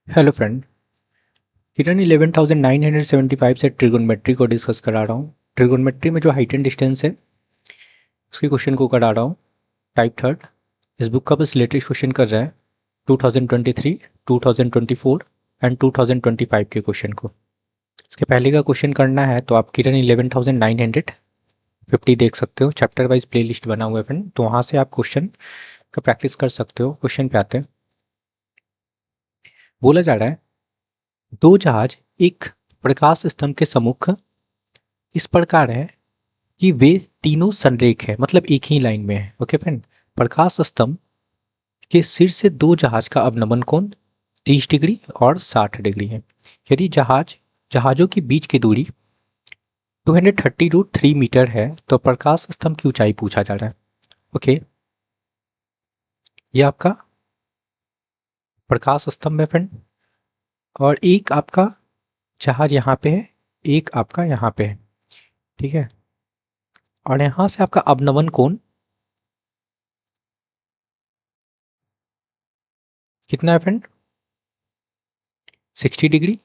Hello friend. किरण 11,975 से trigonometry को discuss करा रहा हूँ। ट्रिगोनमेट्री में जो हाइट एंड डिस्टेंस है उसके क्वेश्चन को करा रहा हूँ। टाइप थर्ड इस बुक का बस लेटेस्ट क्वेश्चन कर रहा है 2023, 2024 एंड 2025 के क्वेश्चन को। इसके पहले का क्वेश्चन करना है तो आप किरण 11,950 देख सकते हो। चैप्टर वाइज प्ले लिस्ट बना हुआ है फ्रेंड, तो वहाँ से आप क्वेश्चन का प्रैक्टिस कर सकते हो। क्वेश्चन पे आते हैं। बोला जा रहा है दो जहाज एक प्रकाश स्तंभ के सम्मुख इस प्रकार है कि वे तीनों संरेख है, मतलब एक ही लाइन में है। ओके फ्रेंड, प्रकाश स्तंभ के सिर से दो जहाज का अवनमन कोण 30 डिग्री और 60 डिग्री है। यदि जहाजों के बीच की दूरी 230 √3 मीटर है तो प्रकाश स्तंभ की ऊंचाई पूछा जा रहा है। ओके, ये आपका प्रकाश स्तंभ है फ्रेंड, और एक आपका जहाज यहाँ पे है, एक आपका यहाँ पे है। ठीक है, और यहाँ से आपका अवनमन कोण कितना है फ्रेंड? 60 डिग्री।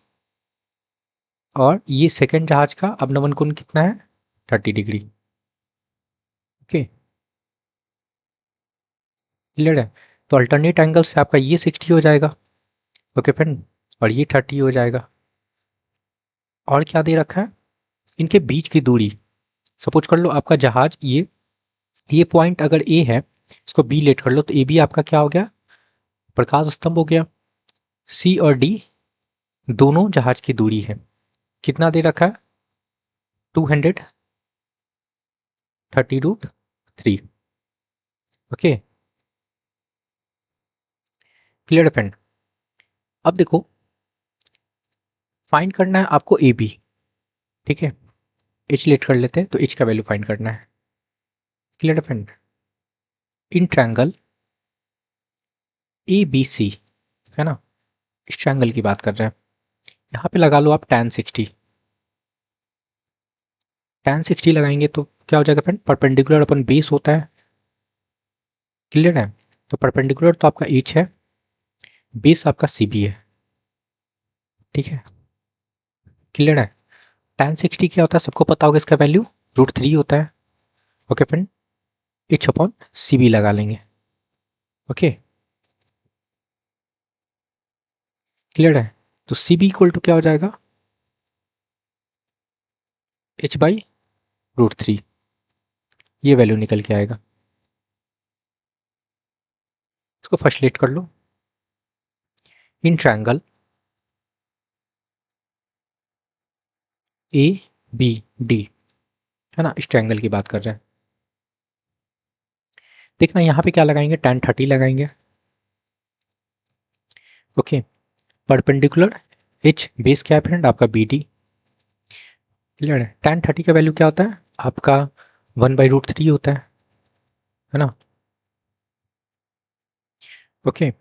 और ये सेकंड जहाज का अवनमन कोण कितना है? 30 डिग्री। ओके, क्लियर है। तो अल्टरनेट एंगल से आपका ये 60 हो जाएगा। ओके फ्रेंड, और ये 30 हो जाएगा। और क्या दे रखा है? इनके बीच की दूरी, सपोज कर लो आपका जहाज ये पॉइंट अगर ए है, इसको बी लेट कर लो, तो ए बी आपका क्या हो गया? प्रकाश स्तंभ हो गया। सी और डी दोनों जहाज की दूरी है, कितना दे रखा है? 230 √3। Okay, clear friend. अब देखो, फाइंड करना है आपको ए बी। ठीक है, एच लेट कर लेते हैं, तो एच का वैल्यू फाइंड करना है। Clear friend, in triangle A B C, है ना, इस ट्रायंगल की बात कर रहे हैं। यहाँ पे लगा लो आप tan 60। tan 60 लगाएंगे तो क्या हो जाएगा फ्रेंड? परपेंडिकुलर अपन बेस होता है। क्लियर है, तो परपेंडिकुलर तो आपका एच है, बेस आपका सी बी है। ठीक है, क्लियर है। tan 60 क्या होता है सबको पता होगा, इसका वैल्यू √3 होता है। Okay friend, H upon C B लगा लेंगे। ओके, क्लियर है। तो सी बी इक्वल टू क्या हो जाएगा? h/√3। ये वैल्यू निकल के आएगा। इसको फर्स्ट लेट कर लो। In triangle A B D, है ना, इस ट्रायंगल की बात कर रहे हैं। देखना यहाँ पे क्या लगाएंगे? tan 30 लगाएंगे। ओके, परपेंडिकुलर एच बेस क्या है फ्रेंड? आपका बी डी। क्लियर है। tan 30 का वैल्यू क्या होता है आपका? 1/√3 होता है ना। ओके,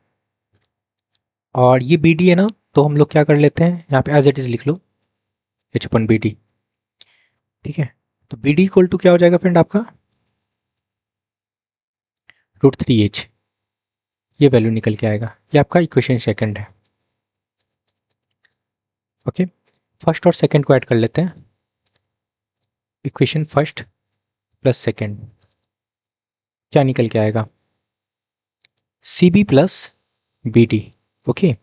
और ये बी डी है ना, तो हम लोग क्या कर लेते हैं, यहाँ पे एज इट इज लिख लो, एच अपन बी डी। ठीक है, तो बी डी इक्वल टू क्या हो जाएगा फ्रेंड आपका? √3h। ये वैल्यू निकल के आएगा। ये आपका इक्वेशन सेकंड है। ओके, फर्स्ट और सेकंड को ऐड कर लेते हैं। इक्वेशन फर्स्ट प्लस सेकंड क्या निकल के आएगा? C B plus B D. Okay,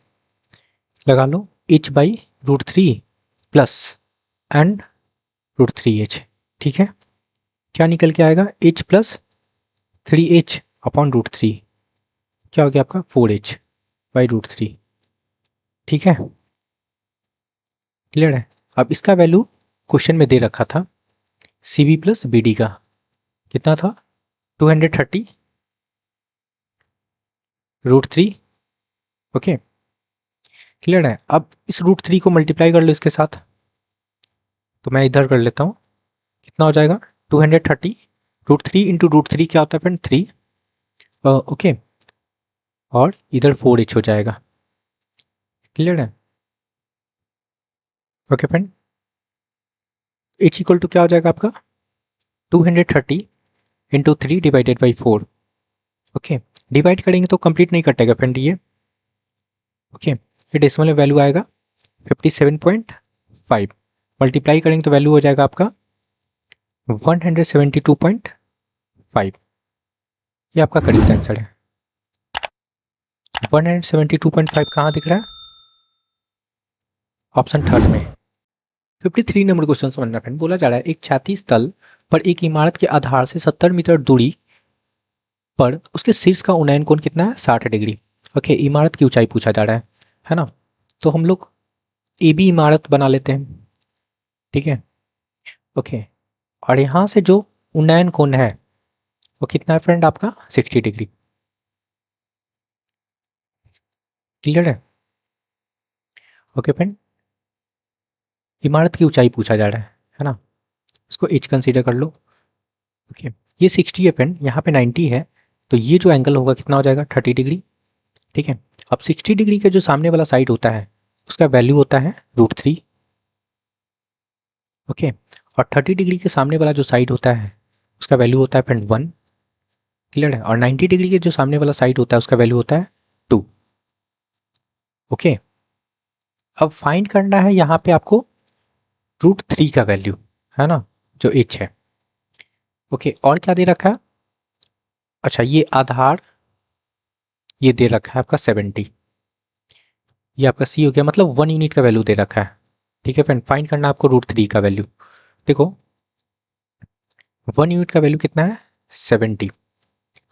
लगा लो h/√3 प्लस एंड √3h। ठीक है, क्या निकल के आएगा? h प्लस 3h अपॉन √3, क्या हो गया आपका? 4h/√3। ठीक है, क्लियर है। अब इसका वैल्यू क्वेश्चन में दे रखा था C B plus B D का, कितना था? 230 √3। ओके, क्लियर है। अब इस √3 को मल्टीप्लाई कर लो इसके साथ, तो मैं इधर कर लेता हूँ। कितना हो जाएगा? 230 √3 इंटू √3 क्या होता है फ्रेंड? 3। ओके, और इधर 4h हो जाएगा। क्लियर है। Okay friend, h equal to क्या हो जाएगा आपका? 230 into 3 divided by 4। Okay, divide करेंगे तो कंप्लीट नहीं कटेगा फ्रेंड ये। ओके, ये डेसिमल में वैल्यू आएगा 57.5, मल्टीप्लाई करेंगे तो वैल्यू हो जाएगा आपका 172.5। ये आपका करेक्ट आंसर है। 172.5 कहाँ दिख रहा है? ऑप्शन थर्ड में। 53 नंबर क्वेश्चन समझना फ्रेंड। बोला जा रहा है एक क्षैतिज तल पर एक इमारत के आधार से 70 मीटर दूरी पर उसके शीर्ष का उन्नयन कोण कितना है? 60 डिग्री। ओके, इमारत की ऊंचाई पूछा जा रहा है ना। तो हम लोग ए बी इमारत बना लेते हैं, ठीक है। ओके, और यहाँ से जो उन्नयन कोण है वो कितना है फ्रेंड? आपका 60 डिग्री। क्लियर है? ओके फ्रेंड, इमारत की ऊंचाई पूछा जा रहा है ना। इसको एच कंसीडर कर लो। ओके, ये 60 है फ्रेंड, यहाँ पे 90 है, तो ये जो एंगल होगा कितना हो जाएगा? 30 डिग्री। ठीक है, अब 60 डिग्री का जो सामने वाला साइड होता है उसका वैल्यू होता है √3। ओके, और 30 डिग्री के सामने वाला जो साइड होता है उसका वैल्यू होता है फ्रेंड 1। क्लियर है? और 90 डिग्री के जो सामने वाला साइड होता है उसका वैल्यू होता है 2। ओके, अब फाइंड करना है यहाँ पे आपको √3 का वैल्यू, है ना, जो एच है। ओके, और क्या दे रखा है? अच्छा, ये आधार ये दे रखा है आपका 70, ये आपका सी हो गया, मतलब 1 यूनिट का वैल्यू दे रखा है। ठीक है फ्रेंड, फाइंड करना है आपको √3 का वैल्यू। देखो 1 यूनिट का वैल्यू कितना है? 70।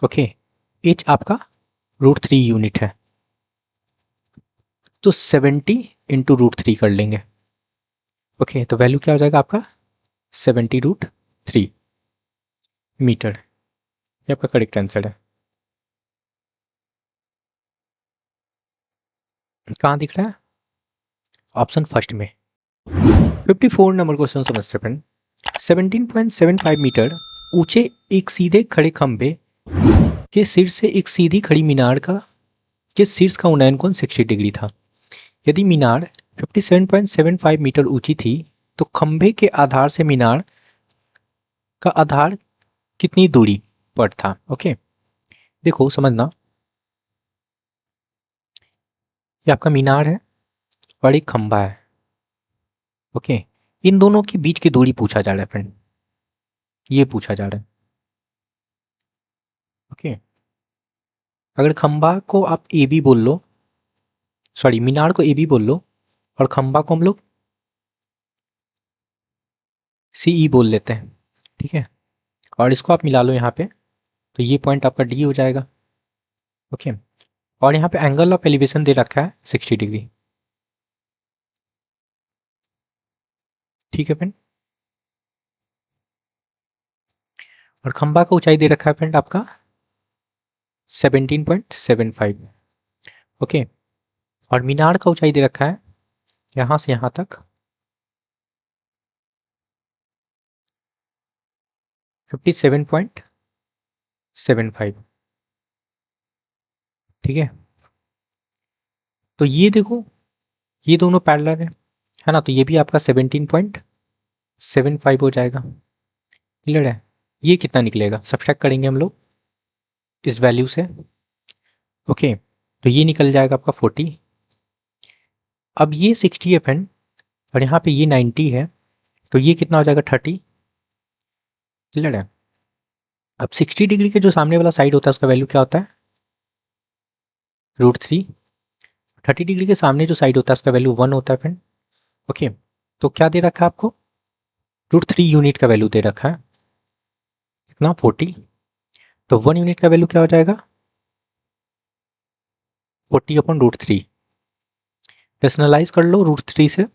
ओके, एच आपका √3 यूनिट है, तो 70 इंटू √3 कर लेंगे। ओके, तो वैल्यू क्या हो जाएगा आपका? 70√3 मीटर। ये आपका करेक्ट आंसर है। कहाँ दिख रहा है? ऑप्शन फर्स्ट में। 54 नंबर क्वेश्चन समझते फ्रेंड। 17.75 मीटर ऊंचे एक सीधे खड़े खंभे के शीर्ष से एक सीधी खड़ी मीनार का के शीर्ष का उन्नयन कोण 60 डिग्री था। यदि मीनार 57.75 मीटर ऊंची थी तो खंभे के आधार से मीनार का आधार कितनी दूरी पर था? ओके, देखो समझना, ये आपका मीनार है और एक खंभा है। ओके, इन दोनों के बीच की दूरी पूछा जा रहा है फ्रेंड, ये पूछा जा रहा है। ओके, अगर खंभा को आप ए बी बोल लो, सॉरी मीनार को ए बी बोल लो और खंभा को हम लोग सी ई बोल लेते हैं, ठीक है, और इसको आप मिला लो यहाँ पे, तो ये पॉइंट आपका डी हो जाएगा। ओके, और यहाँ पे एंगल ऑफ एलिवेशन दे रखा है 60 डिग्री। ठीक है फ्रेंड, और खंभा का ऊंचाई दे रखा है फ्रेंड आपका 17.75। ओके, और मीनार का ऊंचाई दे रखा है यहाँ से यहाँ तक 57.75। ठीक है, तो ये देखो ये दोनों पैरेलल है ना, तो ये भी आपका 17.75 हो जाएगा। क्लियर है? ये कितना निकलेगा? सब्ट्रैक्ट करेंगे हम लोग इस वैल्यू से। ओके, तो ये निकल जाएगा आपका 40। अब ये 60 है फ्रेंड और यहाँ पे ये 90 है, तो ये कितना हो जाएगा? 30। क्लियर है? अब 60 डिग्री के जो सामने वाला साइड होता है उसका वैल्यू क्या होता है? √3। 30 डिग्री के सामने जो साइड होता है उसका वैल्यू 1 होता है फ्रेंड। ओके, तो क्या दे रखा है आपको? √3 यूनिट का वैल्यू दे रखा है कितना? 40। तो 1 यूनिट का वैल्यू क्या हो जाएगा? 40/√3। रेशनलाइज कर लो √3 से।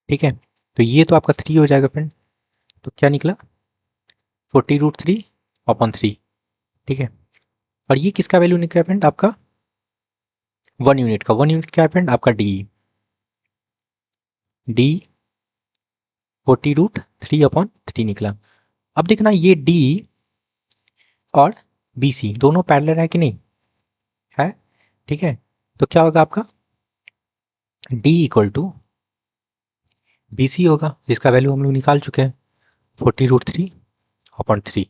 ठीक है, तो ये तो आपका 3 हो जाएगा फ्रेंड, तो क्या निकला? 40√3/3। ठीक है, और ये किसका वैल्यू निकला फ्रेंड? आपका 1 यूनिट का। 1 यूनिट क्या है फ्रेंड? आपका डी 40√3/3 निकला। अब देखना ये डी और बी सी दोनों पैरेलल है कि नहीं है? ठीक है, तो क्या होगा आपका? D equal to B C होगा, जिसका वैल्यू हम लोग निकाल चुके हैं 40√3/3।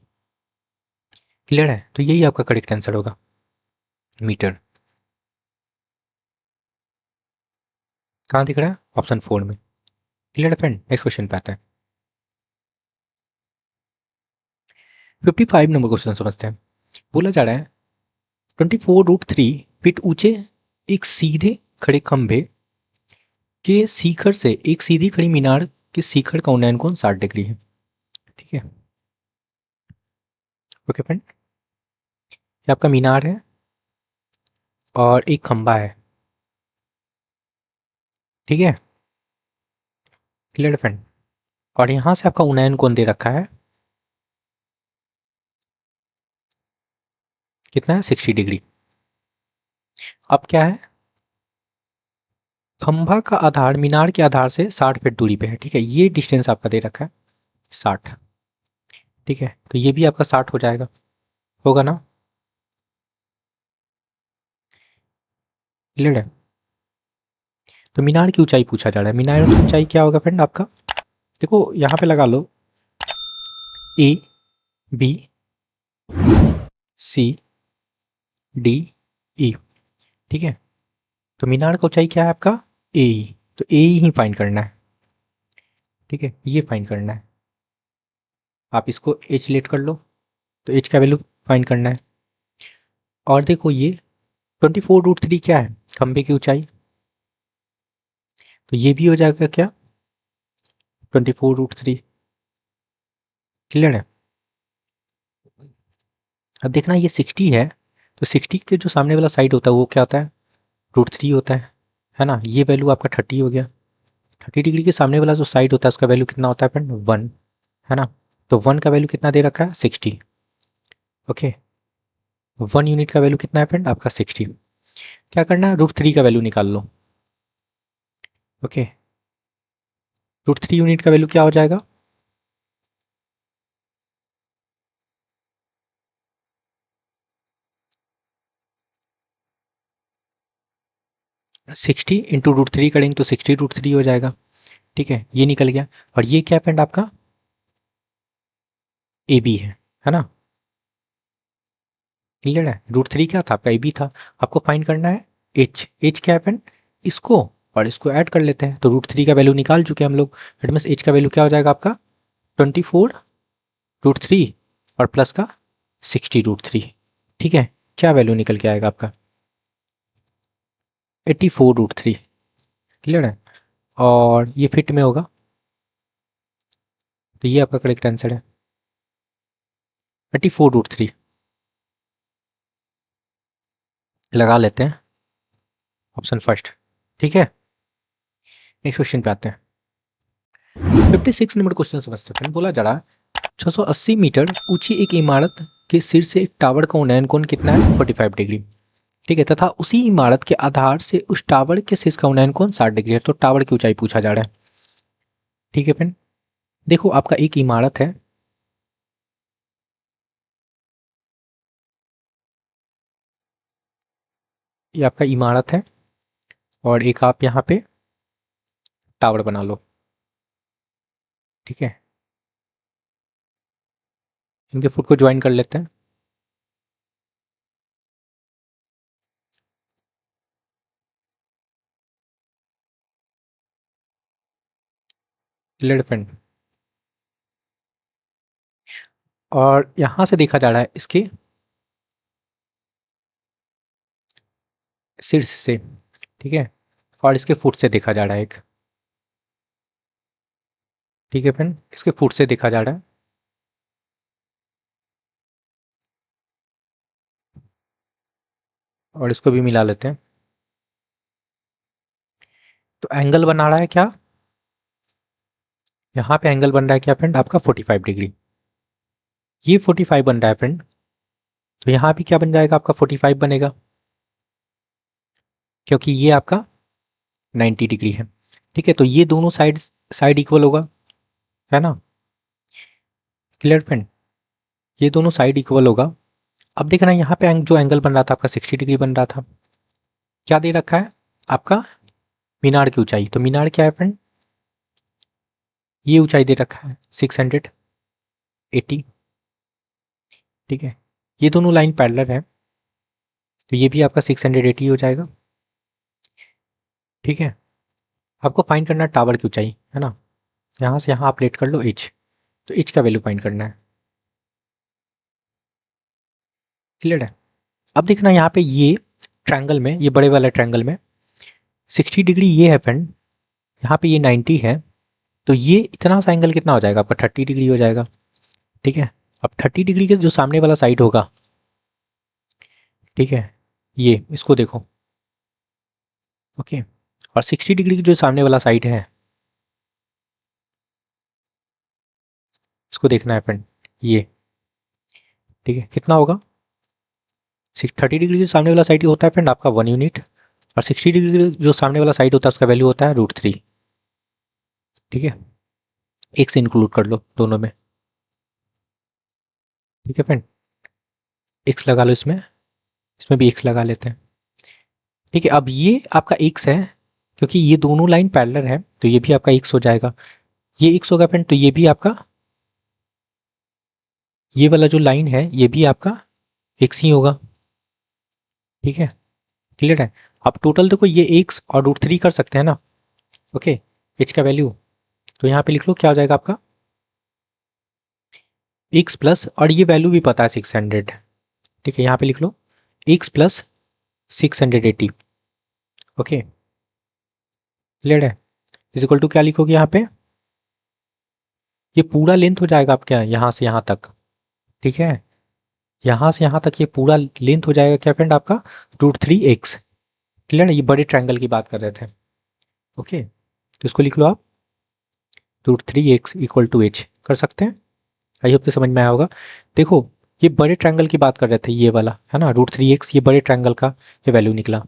क्लियर है? तो यही आपका करेक्ट आंसर होगा मीटर। कहाँ दिख रहा है? ऑप्शन 4 में। क्लियर है फ्रेंड? नेक्स्ट क्वेश्चन पे आता है। 55 नंबर क्वेश्चन समझते हैं। बोला जा रहा है 24√3 फीट ऊंचे एक सीधे खड़े खंभे के शिखर से एक सीधी खड़ी मीनार के शिखर का उन्नयन कोण 60 डिग्री है। ठीक है, ओके फ्रेंड। ये आपका मीनार है और एक खंभा है। ठीक है, क्लियर फ्रेंड। और यहां से आपका उन्नयन कोण दे रखा है कितना है? 60 डिग्री। अब क्या है? खंभा का आधार मीनार के आधार से 60 फीट दूरी पे है। ठीक है, ये डिस्टेंस आपका दे रखा है 60। ठीक है, तो ये भी आपका 60 हो जाएगा, होगा ना? क्लियर है? तो मीनार की ऊंचाई पूछा जा रहा है। मीनार की ऊंचाई क्या होगा फ्रेंड आपका? देखो यहाँ पे लगा लो ए बी सी डी ई। ठीक है, तो मीनार का ऊंचाई क्या है आपका? ए ई। तो ए ही फाइंड करना है। ठीक है, ये फाइंड करना है। आप इसको एच लेट कर लो, तो एच का वैल्यू फाइंड करना है। और देखो ये 24√3 क्या है? खंभे की ऊंचाई। तो ये भी हो जाएगा क्या? 24√3। क्लियर है? अब देखना ये 60 है, तो 60 के जो सामने वाला साइड होता है वो क्या होता है? √3 होता है ना? ये वैल्यू आपका 30 हो गया। 30 डिग्री के सामने वाला जो साइड होता है उसका वैल्यू कितना होता है फ्रेंड? 1, है ना? तो 1 का वैल्यू कितना दे रखा है? 60। ओके, 1 यूनिट का वैल्यू कितना है फ्रेंड आपका? 60। क्या करना है? √3 का वैल्यू निकाल लो। ओके, √3 यूनिट का वैल्यू क्या हो जाएगा? 60 इंटू √3 करेंगे तो 60√3 हो जाएगा। ठीक है, ये निकल गया। और ये क्या फ्रेंड आपका? ए बी है ना? क्लियर है? √3 क्या था आपका? ए बी था। आपको फाइंड करना है एच। एच क्या है फ्रेंड? इसको और इसको ऐड कर लेते हैं, तो √3 का वैल्यू निकाल चुके हैं हम लोग। इट मीन्स एच का वैल्यू क्या हो जाएगा आपका? 24√3 और प्लस का 60√3। ठीक है, क्या वैल्यू निकल के आएगा आपका? 84√3। क्लियर है? और ये फिट में होगा, तो ये आपका करेक्ट आंसर है 84√3। लगा लेते हैं ऑप्शन फर्स्ट। ठीक है, नेक्स्ट क्वेश्चन पे आते हैं। 56 नंबर क्वेश्चन समझते हैं। बोला जा रहा है 680 मीटर ऊंची एक इमारत के सिर से एक टावर का उन्नयन कोण कितना है? 45 डिग्री। ठीक है, तथा उसी इमारत के आधार से उस टावर के शीर्ष का उन्नयन कोण 60 डिग्री है। तो टावर की ऊंचाई पूछा जा रहा है। ठीक है फ्रेंड, देखो आपका एक इमारत है, ये आपका इमारत है और एक आप यहाँ पे टावर बना लो। ठीक है, इनके फुट को ज्वाइन कर लेते हैं। Clear friend? और यहां से देखा जा रहा है इसके शीर्ष से। ठीक है, और इसके फुट से देखा जा रहा है एक। ठीक है फ्रेंड, इसके फुट से देखा जा रहा है। और इसको भी मिला लेते हैं, तो एंगल बना रहा है क्या? यहाँ पे एंगल बन रहा है क्या फ्रेंड आपका? 45 डिग्री। ये 45 बन रहा है फ्रेंड, तो यहाँ भी क्या बन जाएगा आपका? 45 बनेगा, क्योंकि ये आपका 90 डिग्री है। ठीक है, तो ये दोनों साइड साइड इक्वल होगा, है ना? Clear friend? ये दोनों साइड इक्वल होगा। अब देखना यहाँ पे जो एंगल बन रहा था आपका 60 डिग्री बन रहा था। क्या दे रखा है आपका? मीनार की ऊंचाई। तो मीनार क्या है फ्रेंड? ये ऊंचाई दे रखा है 680। ठीक है, ये दोनों लाइन पैरेलल है, तो ये भी आपका 680 हो जाएगा। ठीक है, आपको फाइंड करना है टावर की ऊंचाई, है ना। यहाँ से यहाँ आप लेट कर लो एच, तो एच का वैल्यू फाइंड करना है। क्लियर है। अब देखना यहाँ पे ये ट्रायंगल में, ये बड़े वाले ट्रायंगल में 60 डिग्री ये है फ्रेंड, यहाँ पे ये 90 है, तो ये इतना सा एंगल कितना हो जाएगा आपका, 30 डिग्री हो जाएगा। ठीक है। अब 30 डिग्री के जो सामने वाला साइड होगा, ठीक है, ये इसको देखो। ओके। और 60 डिग्री की जो सामने वाला साइड है, इसको देखना है फ्रेंड, ये। ठीक है, कितना होगा, 30 डिग्री जो सामने वाला साइड होता है फ्रेंड आपका 1 यूनिट, और 60 डिग्री जो सामने वाला साइड होता है उसका वैल्यू होता है √3। ठीक है, एक से इंक्लूड कर लो दोनों में। ठीक है फ्रेंड, एक्स लगा लो इसमें, इसमें भी एक्स लगा लेते हैं। ठीक है, अब ये आपका एक्स है, क्योंकि ये दोनों लाइन पैरेलल है तो ये भी आपका एक्स हो जाएगा, ये एक्स होगा फ्रेंड, तो ये भी आपका, ये वाला जो लाइन है ये भी आपका एक्स ही होगा। ठीक है, क्लियर है। अब टोटल देखो ये एक्स और √3 कर सकते हैं ना। ओके, एच का वैल्यू तो यहाँ पे लिख लो क्या हो जाएगा आपका, एक्स प्लस, और ये वैल्यू भी पता है 600। ठीक है, यहाँ पे लिख लो एक्स प्लस 680। ओके, क्लियर है। इज इक्वल टू क्या लिखोगे यहाँ पे, ये पूरा लेंथ हो जाएगा आपका यहाँ से यहाँ तक। ठीक है, यहाँ से यहाँ तक ये पूरा लेंथ हो जाएगा क्या फ्रेंड आपका, √3x। क्लियर है, ये बड़े ट्रायंगल की बात कर रहे थे। ओके, तो इसको लिख लो आप, √3x इक्वल टू एच कर सकते हैं। आई होप तो समझ में आया होगा। देखो, ये बड़े ट्रायंगल की बात कर रहे थे, ये वाला है ना √3x, ये बड़े ट्रायंगल का ये वैल्यू निकला,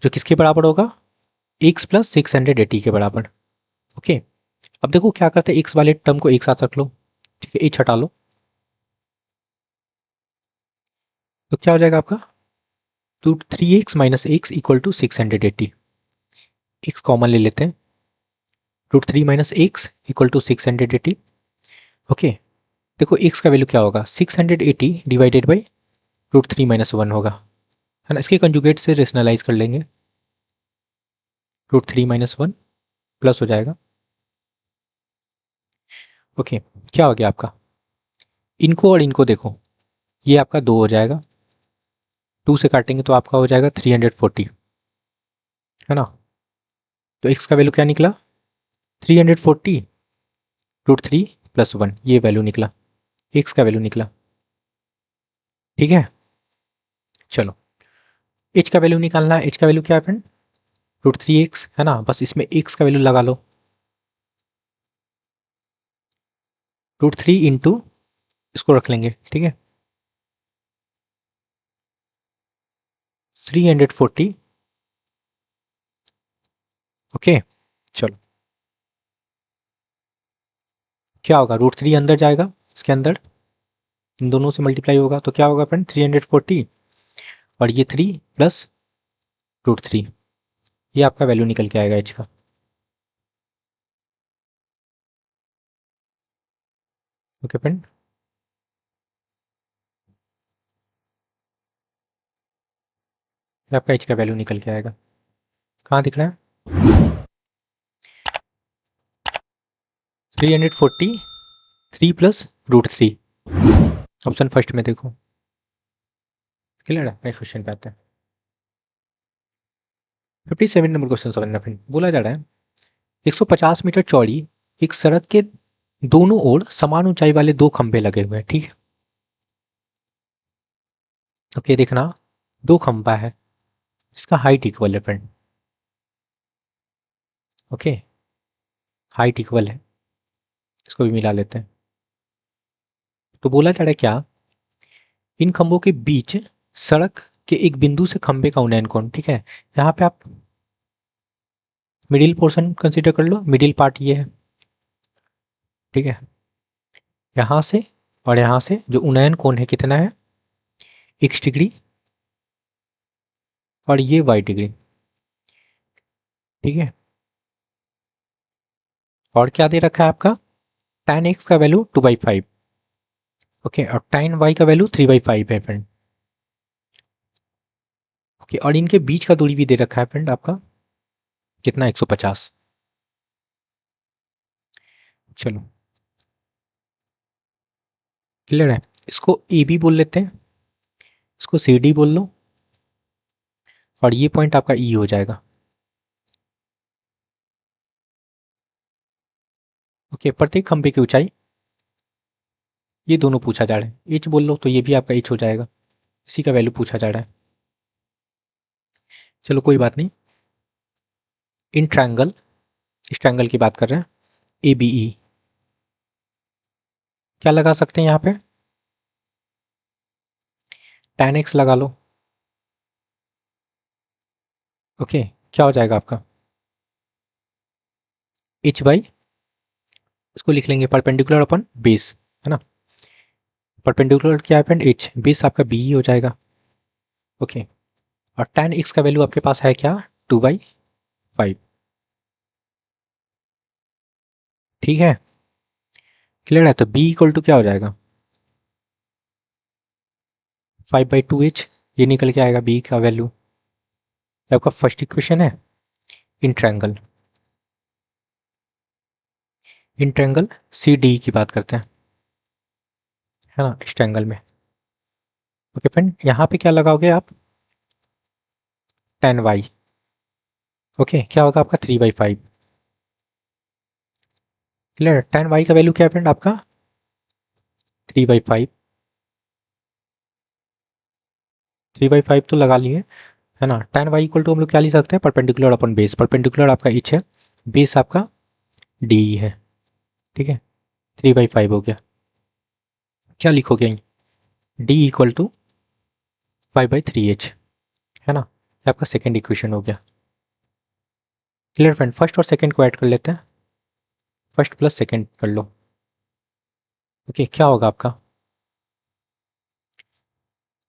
जो किसके बराबर होगा, x प्लस 680 के बराबर। ओके, अब देखो क्या करते हैं, एक्स वाले टर्म को एक साथ रख लो। ठीक है, एच हटा लो, तो क्या हो जाएगा आपका, 3x - x equal to 680। X common ले लेते हैं, √3 - x इक्वल टू 680। ओके, देखो एक्स का वैल्यू क्या होगा, 680 डिवाइडेड बाई √3 - 1 होगा, है ना। इसके कंजुगेट से रेशनलाइज कर लेंगे, √3 - 1 प्लस हो जाएगा। ओके, क्या हो गया आपका, इनको और इनको देखो, ये आपका 2 हो जाएगा, 2 से काटेंगे तो आपका हो जाएगा 340, है ना। तो एक्स का वैल्यू क्या निकला, 340 √3 + 1, ये वैल्यू निकला, एक्स का वैल्यू निकला। ठीक है, चलो एच का वैल्यू निकालना है, एच का वैल्यू क्या है फ्रेंड, √3x, है ना। बस इसमें एक्स का वैल्यू लगा लो, √3 इंटू, इसको रख लेंगे। ठीक है, 340। ओके, चलो क्या होगा, √3 अंदर जाएगा, इसके अंदर इन दोनों से मल्टीप्लाई होगा, तो क्या होगा फ्रेंड, 340, और ये 3 प्लस √3, ये आपका वैल्यू निकल के आएगा एच का। ओके फ्रेंड, ये आपका एच का वैल्यू निकल के आएगा, कहाँ दिख रहा है, 340, 3 प्लस √3, ऑप्शन फर्स्ट में देखो। क्लियर है, नेक्स्ट क्वेश्चन पे आते हैं। 57 नंबर क्वेश्चन समझना फ्रेंड, बोला जा रहा है 150 मीटर चौड़ी एक सड़क के दोनों ओर समान ऊंचाई वाले 2 खंभे लगे हुए हैं। ठीक है, ओके, देखना 2 खंभा है, इसका हाइट इक्वल है फ्रेंड। ओके, हाइट इक्वल है, इसको भी मिला लेते हैं। तो बोला जा रहा है क्या, इन खंभों के बीच सड़क के एक बिंदु से खंभे का उन्नयन कोण। ठीक है, यहाँ पे आप मिडिल पोर्शन कंसीडर कर लो, मिडिल पार्ट ये है। ठीक है, यहाँ से और यहाँ से जो उन्नयन कोण है कितना है, x डिग्री, और ये y डिग्री। ठीक है, और क्या दे रखा है आपका, tan x का वैल्यू 2/5। ओके, और tan y का वैल्यू 3/5 है फ्रेंड। ओके, और इनके बीच का दूरी भी दे रखा है फ्रेंड आपका कितना 150। चलो क्लियर है। इसको ए बी बोल लेते हैं, इसको सी डी बोल लो, और ये पॉइंट आपका ई हो जाएगा। ओके, प्रत्येक खंभे की ऊंचाई, ये दोनों पूछा जा रहा है। एच बोल लो तो ये भी आपका एच हो जाएगा, इसी का वैल्यू पूछा जा रहा है। चलो कोई बात नहीं। इन ट्रायंगल, इस ट्रायंगल की बात कर रहे हैं, ए बी ई, क्या लगा सकते हैं यहाँ पे, tan x लगा लो। ओके, क्या हो जाएगा आपका एच बाई, इसको लिख लेंगे परपेंडिकुलर अपन बेस, है ना। परपेंडिकुलर क्या है फ्रेंड, एच, बेस आपका बी ही हो जाएगा। ओके, और tan x का वैल्यू आपके पास है क्या, 2/5। ठीक है, क्लियर है। तो b इक्वल टू क्या हो जाएगा, 5/2h, ये निकल के आएगा b का वैल्यू। आपका फर्स्ट इक्वेशन है in triangle, in triangle C D की बात करते हैं, है ना, इस ट्रायंगल में। ओके फ्रेंड, यहाँ पे क्या लगाओगे आप, tan y। ओके, क्या होगा आपका 3/5। क्लियर, tan y का वैल्यू क्या है फ्रेंड आपका 3/5। 3/5 तो लगा लिए, है ना। tan y इक्वल टू हम लोग क्या लिख सकते हैं, परपेंडिकुलर अपन बेस, परपेंडिकुलर आपका एच है, बेस आपका डी है। ठीक है, 3/5 हो गया। क्या लिखोगे, डी इक्वल टू 5/3h, है ना। ये आपका सेकेंड इक्वेशन हो गया। क्लियर फ्रेंड, फर्स्ट और सेकेंड को ऐड कर लेते हैं, फर्स्ट प्लस सेकेंड कर लो। ओके, क्या होगा आपका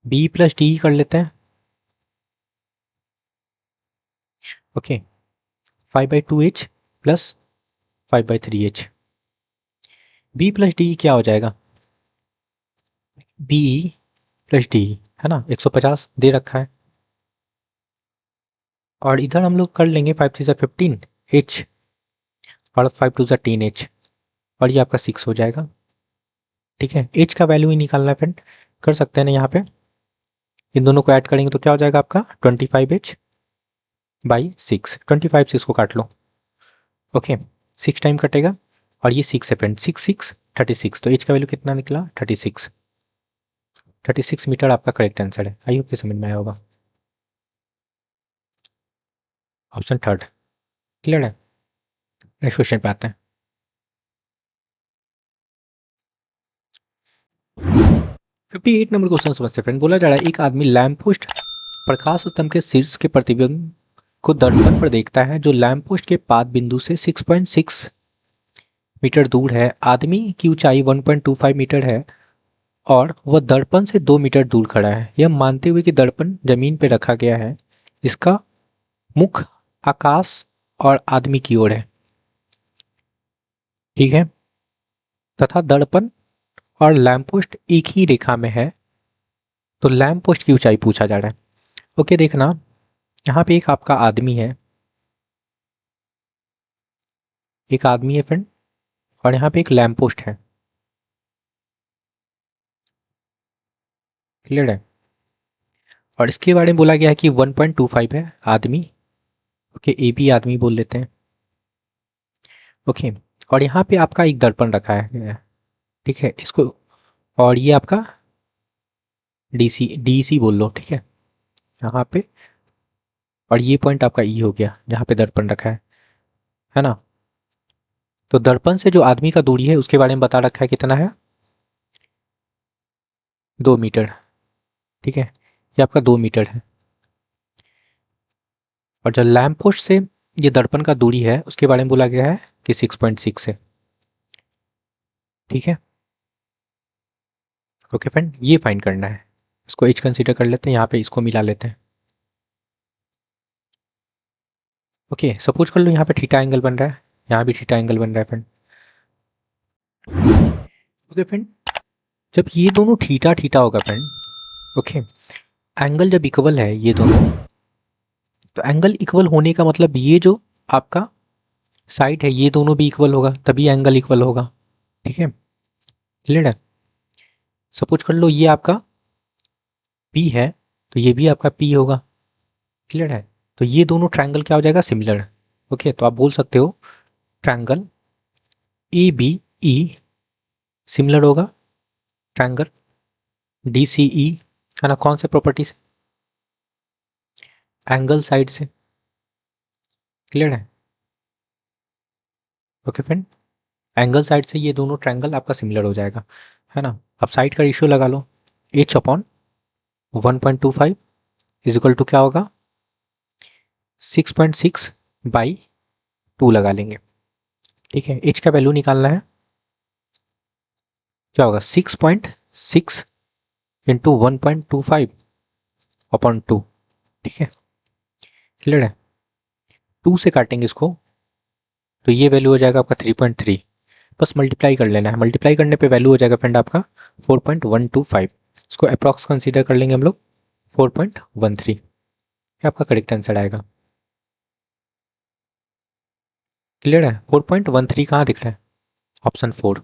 बी प्लस डी कर लेते हैं। Okay, 5/2h plus 5/3h, B plus D क्या हो जाएगा, बी प्लस डी, है ना, 150 दे रखा है। और इधर हम लोग कर लेंगे 5×3 = 15 h, और 5×2 = 10h, और ये आपका 6 हो जाएगा। ठीक है, h का वैल्यू ही निकालना है फ्रेंड, कर सकते हैं ना यहाँ पे, इन दोनों को ऐड करेंगे तो क्या हो जाएगा आपका 25h/6, 25 से इसको काट लो। ओके, 6 टाइम कटेगा, और ये 6 है फ्रेंड, 6×6 = 36, तो h का वैल्यू कितना निकला 36। 36 मीटर आपका करेक्ट आंसर है। आई होप कि समझ में आया होगा। ऑप्शन थर्ड, क्लियर है। नेक्स्ट क्वेश्चन पे आते हैं। 58 नंबर क्वेश्चन समझते फ्रेंड, बोला जा रहा है एक आदमी लैंप पोस्ट प्रकाश स्तंभ के शीर्ष के प्रतिबिंब को दर्पण पर देखता है जो लैंप पोस्ट के पाद बिंदु से 6.6 मीटर दूर है। आदमी की ऊंचाई 1.25 मीटर है और वह दर्पण से 2 मीटर दूर खड़ा है, यह मानते हुए कि दर्पण जमीन पर रखा गया है, इसका मुख आकाश और आदमी की ओर है। ठीक है, तथा दर्पण और लैंप पोस्ट एक ही रेखा में है, तो लैंप पोस्ट की ऊंचाई पूछा जा रहा है। ओके, देखना यहाँ पे एक आपका आदमी है, एक आदमी है फ्रेंड, और यहाँ पे एक लैंप पोस्ट है। क्लियर है, और इसके बारे में बोला गया है कि 1.25 है आदमी। ओके, ए बी आदमी बोल लेते हैं। ओके, और यहाँ पे आपका एक दर्पण रखा है, ठीक है, इसको, और ये आपका डी सी बोल लो। ठीक है, यहाँ पे, और ये पॉइंट आपका ई हो गया जहाँ पे दर्पण रखा है ना। तो दर्पण से जो आदमी का दूरी है उसके बारे में बता रखा है, कितना है 2 मीटर। ठीक है, ये आपका 2 मीटर है, और जो लैंप पोस्ट से ये दर्पण का दूरी है उसके बारे में बोला गया है कि 6.6 है। ठीक है, ओके फ्रेंड, ये फाइंड करना है, इसको एच कंसीडर कर लेते हैं, यहाँ पे इसको मिला लेते हैं। ओके, सपोज कर लो यहाँ पे थीटा एंगल बन रहा है, यहाँ भी थीटा एंगल बन रहा है फ्रेंड। ओके फ्रेंड, जब ये दोनों थीटा थीटा होगा फ्रेंड, ओके, एंगल जब इक्वल है ये दोनों, तो एंगल इक्वल होने का मतलब ये जो आपका साइड है ये दोनों भी इक्वल होगा तभी एंगल इक्वल होगा। ठीक है, क्लियर है। सपोज कर लो ये आपका P है तो ये भी आपका P होगा। क्लियर है, तो ये दोनों ट्रायंगल क्या हो जाएगा, सिमिलर। ओके, तो आप बोल सकते हो ट्रायंगल ABE सिमिलर होगा ट्रायंगल DCE, है ना। कौन से प्रॉपर्टी से, एंगल साइड से। क्लियर है, ओके फ्रेंड, एंगल साइड से ये दोनों ट्रायंगल आपका सिमिलर हो जाएगा, है ना। अब साइड का रेशियो लगा लो, H/1.25 इज इक्वल टू क्या होगा, 6.6/2 लगा लेंगे। ठीक है, H का वैल्यू निकालना है, क्या होगा 6.6 इंटू 1.25/2। ठीक है, क्लियर है। 2 से काटेंगे इसको तो ये वैल्यू हो जाएगा आपका 3.3, बस मल्टीप्लाई कर लेना है, मल्टीप्लाई करने पे वैल्यू हो जाएगा फ्रेंड आपका 4.125। इसको अप्रॉक्स कंसीडर कर लेंगे हम लोग 4.13, ये आपका करेक्ट आंसर आएगा। क्लियर है, 4.13 कहाँ दिख रहा है, ऑप्शन 4।